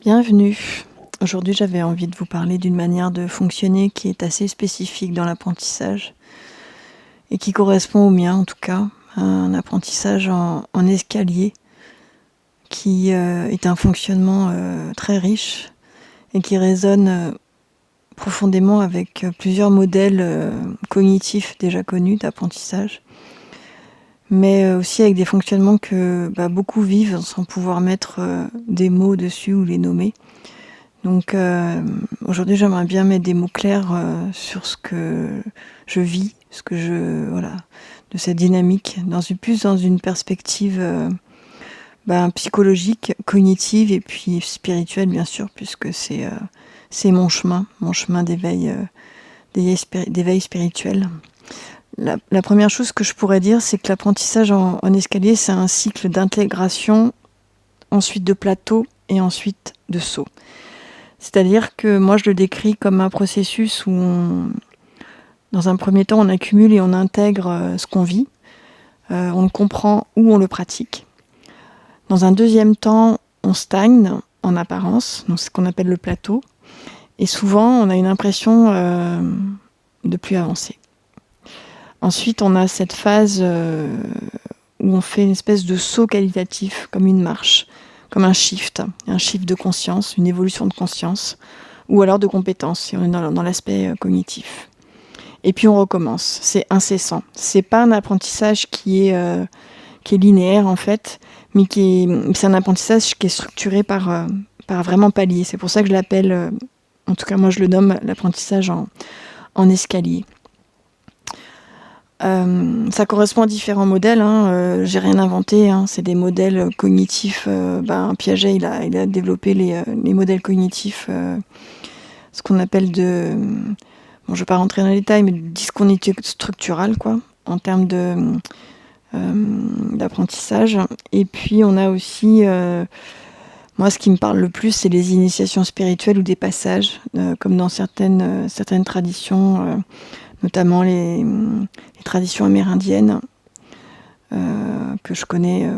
Bienvenue. Aujourd'hui, j'avais envie de vous parler d'une manière de fonctionner qui est assez spécifique dans l'apprentissage et qui correspond au mien en tout cas, un apprentissage en escalier qui est un fonctionnement très riche et qui résonne profondément avec plusieurs modèles cognitifs déjà connus d'apprentissage, mais aussi avec des fonctionnements que beaucoup vivent sans pouvoir mettre des mots dessus ou les nommer. Donc aujourd'hui, j'aimerais bien mettre des mots clairs sur ce que je vis, de cette dynamique, plus dans une perspective psychologique, cognitive et puis spirituelle bien sûr, puisque c'est mon chemin d'éveil spirituel. La première chose que je pourrais dire, c'est que l'apprentissage en escalier, c'est un cycle d'intégration, ensuite de plateau et ensuite de saut. C'est-à-dire que moi, je le décris comme un processus où, dans un premier temps, on accumule et on intègre ce qu'on vit, on le comprend ou on le pratique. Dans un deuxième temps, on stagne en apparence, donc c'est ce qu'on appelle le plateau, et souvent, on a une impression de plus avancer. Ensuite, on a cette phase où on fait une espèce de saut qualitatif, comme une marche, comme un shift de conscience, une évolution de conscience, ou alors de compétence, si on est dans l'aspect cognitif. Et puis on recommence, c'est incessant. C'est pas un apprentissage qui est linéaire en fait, mais c'est un apprentissage qui est structuré par vraiment paliers. C'est pour ça que je l'appelle, en tout cas moi je le nomme l'apprentissage en escalier. Ça correspond à différents modèles, j'ai rien inventé, c'est des modèles cognitifs. Piaget il a développé les modèles cognitifs, ce qu'on appelle je vais pas rentrer dans les détails, mais de discontinuité structurale quoi, en termes d'apprentissage. Et puis on a aussi, moi ce qui me parle le plus, c'est les initiations spirituelles ou des passages, comme dans certaines traditions, notamment les traditions amérindiennes, que je connais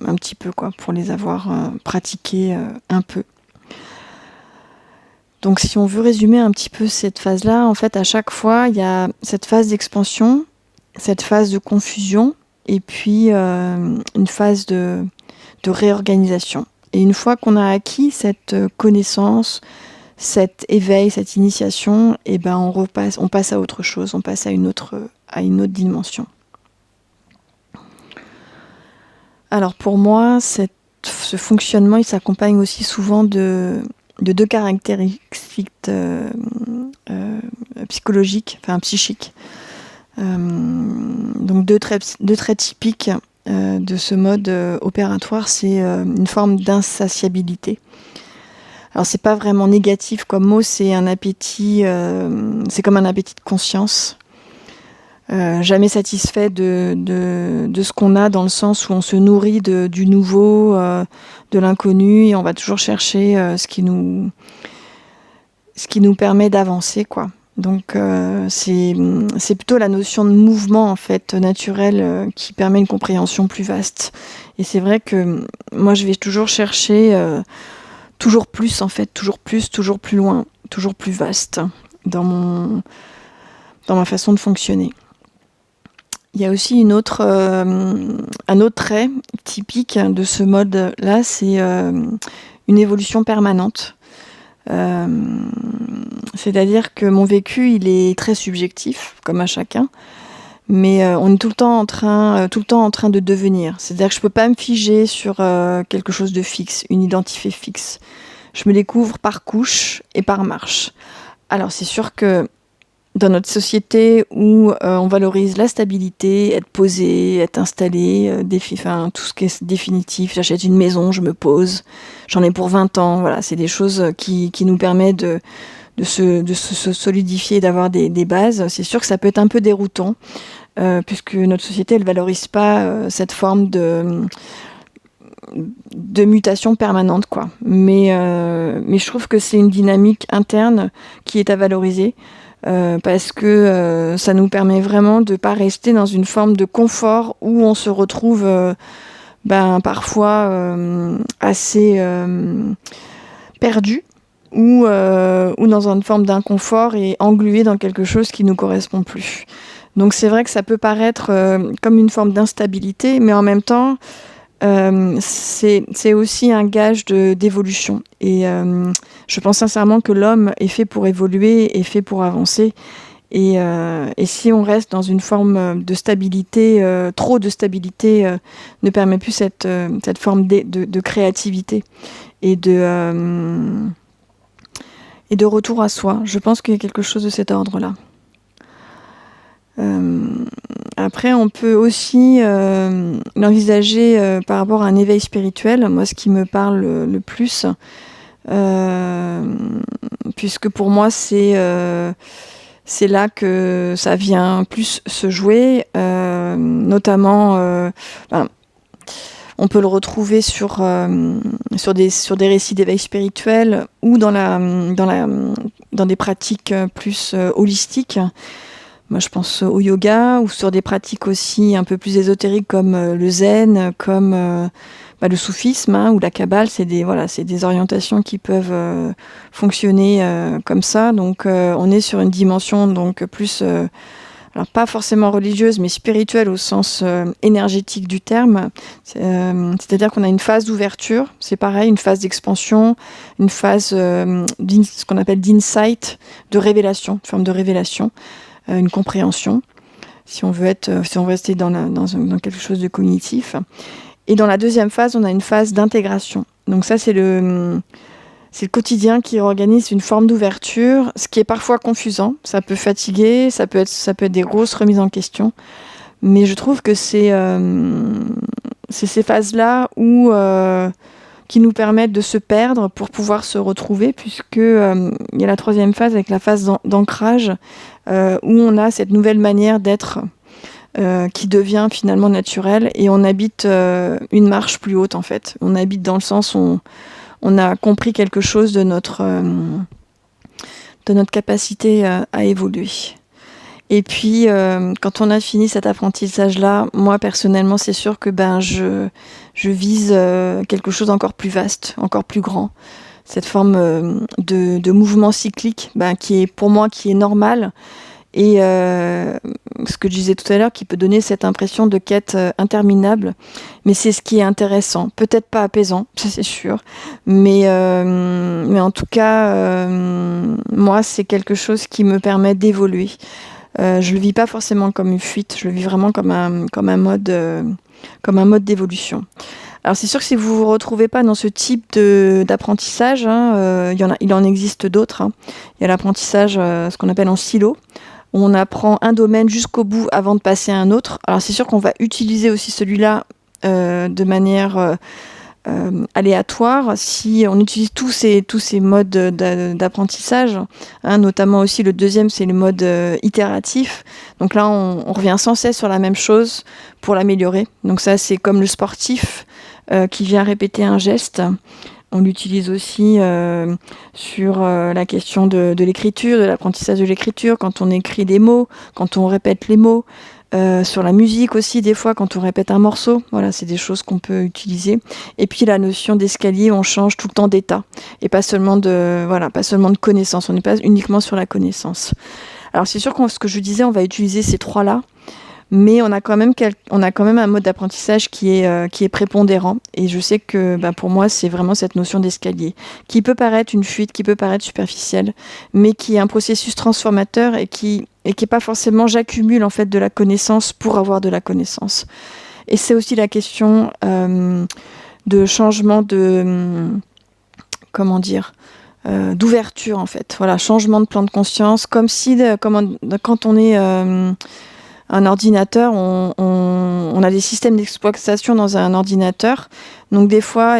un petit peu, pour les avoir pratiquées un peu. Donc si on veut résumer un petit peu cette phase-là, en fait, à chaque fois, il y a cette phase d'expansion, cette phase de confusion, et puis une phase de réorganisation. Et une fois qu'on a acquis cette connaissance, cet éveil, cette initiation, on passe à autre chose, on passe à une autre dimension. Alors pour moi, ce fonctionnement, il s'accompagne aussi souvent de deux caractéristiques psychiques. Donc deux traits typiques de ce mode opératoire, c'est une forme d'insatiabilité. Alors c'est pas vraiment négatif comme mot, c'est un appétit, c'est comme un appétit de conscience, jamais satisfait de ce qu'on a, dans le sens où on se nourrit du nouveau, de l'inconnu, et on va toujours chercher ce qui nous permet d'avancer, quoi. Donc c'est plutôt la notion de mouvement en fait naturel qui permet une compréhension plus vaste. Et c'est vrai que moi je vais toujours chercher toujours plus en fait, toujours plus loin, toujours plus vaste dans ma façon de fonctionner. Il y a aussi un autre trait typique de ce mode-là, c'est une évolution permanente. C'est-à-dire que mon vécu, il est très subjectif, comme à chacun, mais on est tout le temps en train de devenir. C'est-à-dire que je peux pas me figer sur quelque chose de fixe, une identité fixe. Je me découvre par couche et par marche. Alors c'est sûr que dans notre société où on valorise la stabilité, être posé, être installé, tout ce qui est définitif, j'achète une maison, je me pose, j'en ai pour 20 ans, voilà, c'est des choses qui nous permettent de se solidifier, d'avoir des bases. C'est sûr que ça peut être un peu déroutant, puisque notre société, elle valorise pas cette forme de mutation permanente, quoi. Mais je trouve que c'est une dynamique interne qui est à valoriser. Parce que ça nous permet vraiment de ne pas rester dans une forme de confort où on se retrouve parfois assez perdu ou dans une forme d'inconfort et englué dans quelque chose qui ne nous correspond plus. Donc c'est vrai que ça peut paraître comme une forme d'instabilité, mais en même temps, c'est aussi un gage d'évolution. Et je pense sincèrement que l'homme est fait pour évoluer, est fait pour avancer. Et si on reste dans une forme de stabilité, trop de stabilité ne permet plus cette forme de créativité et de retour à soi. Je pense qu'il y a quelque chose de cet ordre-là. Après, on peut aussi l'envisager par rapport à un éveil spirituel. Moi, ce qui me parle le plus, puisque pour moi, c'est là que ça vient plus se jouer, notamment... on peut le retrouver sur des récits d'éveil spirituel ou dans des pratiques plus holistiques. Moi, je pense au yoga ou sur des pratiques aussi un peu plus ésotériques comme le zen, comme le soufisme ou la kabbale. C'est des orientations qui peuvent fonctionner comme ça. Donc, on est sur une dimension donc plus, alors pas forcément religieuse, mais spirituelle au sens énergétique du terme. C'est-à-dire qu'on a une phase d'ouverture, c'est pareil, une phase d'expansion, une phase ce qu'on appelle d'insight, de révélation, une forme de révélation. Une compréhension, si on veut rester dans quelque chose de cognitif. Et dans la deuxième phase, on a une phase d'intégration. Donc ça, c'est le quotidien qui organise une forme d'ouverture, ce qui est parfois confusant. Ça peut fatiguer, ça peut être des grosses remises en question. Mais je trouve que c'est ces phases-là qui nous permettent de se perdre pour pouvoir se retrouver, puisque il y a la troisième phase avec la phase d'ancrage, où on a cette nouvelle manière d'être qui devient finalement naturelle, et on habite une marche plus haute en fait. On habite dans le sens où on a compris quelque chose de notre capacité à évoluer. Et puis, quand on a fini cet apprentissage-là, moi, personnellement, c'est sûr que je vise quelque chose d'encore plus vaste, encore plus grand. Cette forme de mouvement cyclique, qui est normal. Et ce que je disais tout à l'heure, qui peut donner cette impression de quête interminable. Mais c'est ce qui est intéressant. Peut-être pas apaisant, ça c'est sûr. Mais en tout cas, moi, c'est quelque chose qui me permet d'évoluer. Je le vis pas forcément comme une fuite, je le vis vraiment comme un mode d'évolution. Alors c'est sûr que si vous vous retrouvez pas dans ce type d'apprentissage, il en existe d'autres. Il y a l'apprentissage, ce qu'on appelle en silo, où on apprend un domaine jusqu'au bout avant de passer à un autre. Alors c'est sûr qu'on va utiliser aussi celui-là de manière aléatoire si on utilise tous ces modes d'apprentissage, notamment aussi le deuxième, c'est le mode itératif. Donc là on revient sans cesse sur la même chose pour l'améliorer. Donc ça, c'est comme le sportif qui vient répéter un geste. On l'utilise aussi sur la question de l'écriture, de l'apprentissage de l'écriture, quand on écrit des mots, quand on répète les mots. Sur la musique aussi, des fois, quand on répète un morceau. Voilà, c'est des choses qu'on peut utiliser. Et puis la notion d'escalier, on change tout le temps d'état. Et pas seulement de connaissance. On n'est pas uniquement sur la connaissance. Alors c'est sûr que ce que je disais, on va utiliser ces trois-là. Mais on a quand même un mode d'apprentissage qui est prépondérant. Et je sais que pour moi, c'est vraiment cette notion d'escalier, qui peut paraître une fuite, qui peut paraître superficielle, mais qui est un processus transformateur et qui est pas forcément j'accumule en fait de la connaissance pour avoir de la connaissance. Et c'est aussi la question de changement d'ouverture en fait. Voilà, changement de plan de conscience, comme si quand on est un ordinateur, on a des systèmes d'exploitation dans un ordinateur. Donc des fois,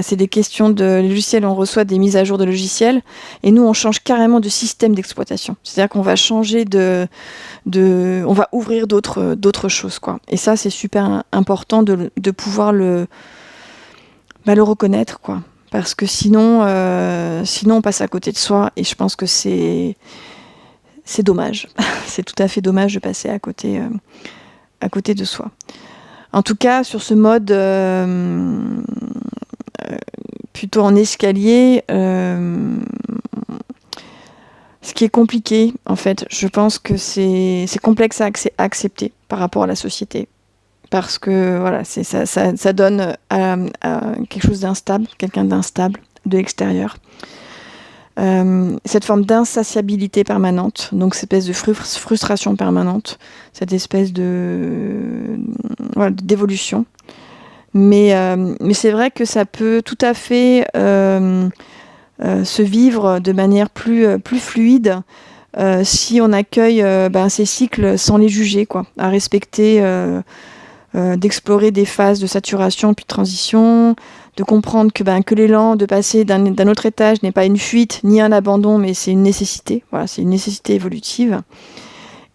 c'est des questions de logiciels, on reçoit des mises à jour de logiciels, et nous on change carrément de système d'exploitation. C'est-à-dire qu'on va changer on va ouvrir d'autres choses, quoi. Et ça, c'est super important de pouvoir le reconnaître, quoi. Parce que sinon on passe à côté de soi, et je pense que c'est dommage. C'est tout à fait dommage de passer à côté de soi. En tout cas, sur ce mode, plutôt en escalier, ce qui est compliqué, en fait, je pense que c'est complexe à accepter par rapport à la société. Parce que voilà, ça donne à quelque chose d'instable, quelqu'un d'instable de l'extérieur. Cette forme d'insatiabilité permanente, donc cette espèce de frustration permanente, cette espèce d'évolution. Mais c'est vrai que ça peut tout à fait se vivre de manière plus fluide si on accueille ces cycles sans les juger, quoi, à respecter, d'explorer des phases de saturation puis de transition, de comprendre que l'élan de passer d'un autre étage n'est pas une fuite ni un abandon, mais c'est une nécessité. Voilà, c'est une nécessité évolutive.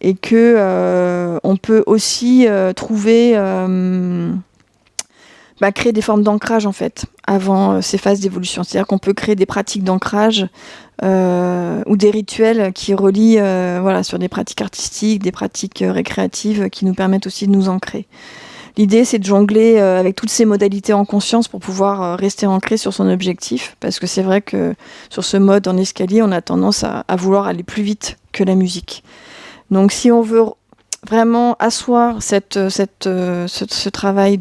Et que on peut aussi trouver, créer des formes d'ancrage en fait avant ces phases d'évolution. C'est-à-dire qu'on peut créer des pratiques d'ancrage ou des rituels qui relient sur des pratiques artistiques, des pratiques récréatives qui nous permettent aussi de nous ancrer. L'idée, c'est de jongler avec toutes ces modalités en conscience pour pouvoir rester ancré sur son objectif. Parce que c'est vrai que sur ce mode en escalier, on a tendance à vouloir aller plus vite que la musique. Donc si on veut vraiment asseoir ce travail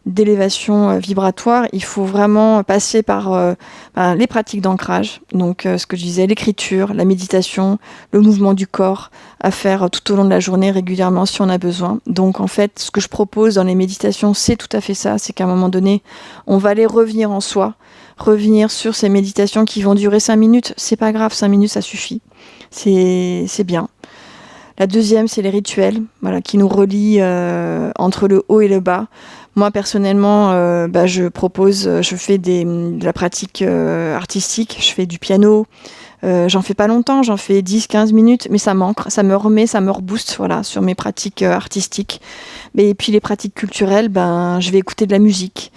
d'élévation vibratoire, il faut vraiment passer par les pratiques d'ancrage. Donc ce que je disais, l'écriture, la méditation, le mouvement du corps à faire tout au long de la journée régulièrement si on a besoin. Donc en fait, ce que je propose dans les méditations, c'est tout à fait ça, c'est qu'à un moment donné, on va aller revenir en soi, revenir sur ces méditations qui vont durer 5 minutes. C'est pas grave, 5 minutes ça suffit. C'est bien. La deuxième, c'est les rituels, qui nous relient entre le haut et le bas. Moi, personnellement, je fais de la pratique artistique, je fais du piano. J'en fais pas longtemps, j'en fais 10-15 minutes, mais ça m'ancre, ça me remet, ça me rebooste sur mes pratiques artistiques. Et puis les pratiques culturelles, je vais écouter de la musique.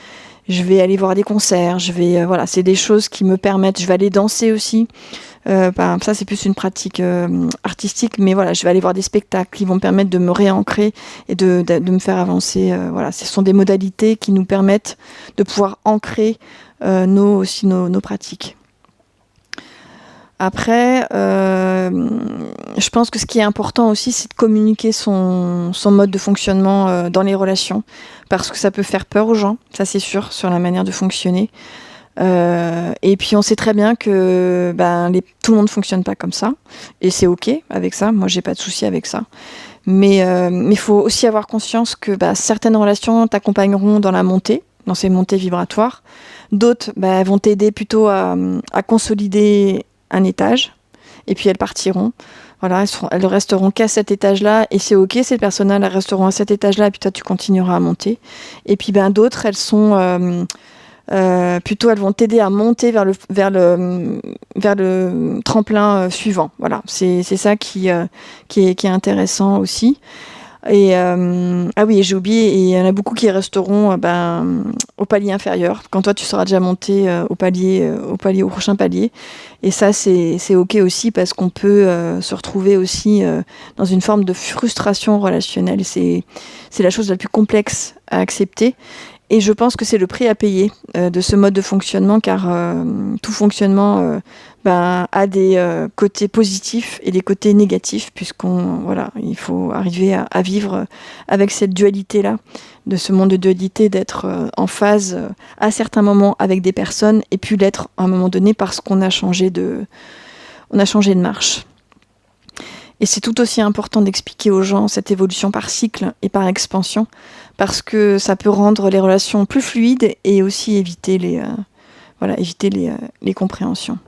Je vais aller voir des concerts, c'est des choses qui me permettent, je vais aller danser aussi. Ça, c'est plus une pratique artistique, mais je vais aller voir des spectacles qui vont me permettre de me réancrer et de me faire avancer. Ce sont des modalités qui nous permettent de pouvoir ancrer nos pratiques. Après, je pense que ce qui est important aussi, c'est de communiquer son mode de fonctionnement dans les relations, parce que ça peut faire peur aux gens, ça c'est sûr, sur la manière de fonctionner. Et puis on sait très bien que tout le monde ne fonctionne pas comme ça, et c'est ok avec ça, moi j'ai pas de souci avec ça. Mais il faut aussi avoir conscience que certaines relations t'accompagneront dans la montée, dans ces montées vibratoires. D'autres vont t'aider plutôt à consolider un étage, et puis elles partiront. Voilà, elles resteront qu'à cet étage-là, et c'est ok, ces personnes-là, elles resteront à cet étage-là, et puis toi, tu continueras à monter. Et puis d'autres, elles sont plutôt, elles vont t'aider à monter vers le tremplin suivant. Voilà, c'est ça qui est intéressant aussi. Et j'ai oublié, et il y en a beaucoup qui resteront au palier inférieur, quand toi tu seras déjà monté au prochain palier. Et ça c'est ok aussi, parce qu'on peut se retrouver aussi dans une forme de frustration relationnelle. C'est la chose la plus complexe à accepter. Et je pense que c'est le prix à payer de ce mode de fonctionnement, car tout fonctionnement a des côtés positifs et des côtés négatifs, il faut arriver à vivre avec cette dualité-là, de ce monde de dualité, d'être en phase à certains moments avec des personnes, et puis l'être à un moment donné parce qu'on a changé de marche. Et c'est tout aussi important d'expliquer aux gens cette évolution par cycle et par expansion, parce que ça peut rendre les relations plus fluides et aussi éviter les compréhensions.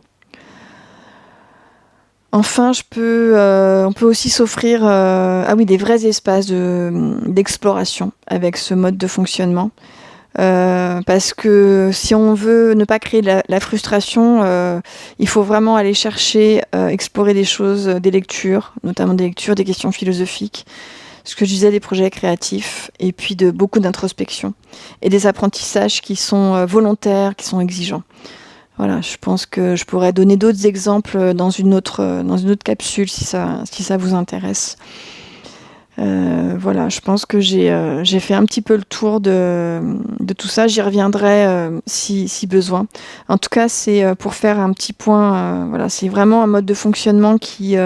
Enfin, on peut aussi s'offrir des vrais espaces d'exploration avec ce mode de fonctionnement. Parce que si on veut ne pas créer la frustration, il faut vraiment aller chercher, explorer des choses, des lectures, notamment des questions philosophiques, ce que je disais, des projets créatifs, et puis beaucoup d'introspection, et des apprentissages qui sont volontaires, qui sont exigeants. Voilà, je pense que je pourrais donner d'autres exemples dans une autre capsule si ça vous intéresse. Voilà, je pense que j'ai fait un petit peu le tour de tout ça. J'y reviendrai si besoin. En tout cas, c'est pour faire un petit point. Voilà, c'est vraiment un mode de fonctionnement qui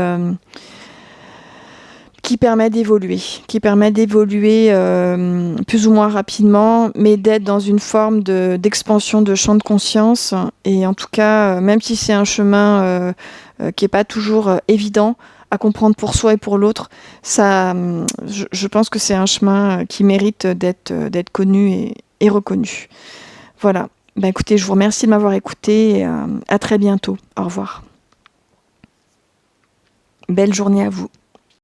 permet d'évoluer plus ou moins rapidement, mais d'être dans une forme d'expansion de champ de conscience. Et en tout cas, même si c'est un chemin qui n'est pas toujours évident à comprendre pour soi et pour l'autre, je pense que c'est un chemin qui mérite d'être connu et reconnu. Voilà. Ben écoutez, je vous remercie de m'avoir écouté et à très bientôt. Au revoir. Belle journée à vous.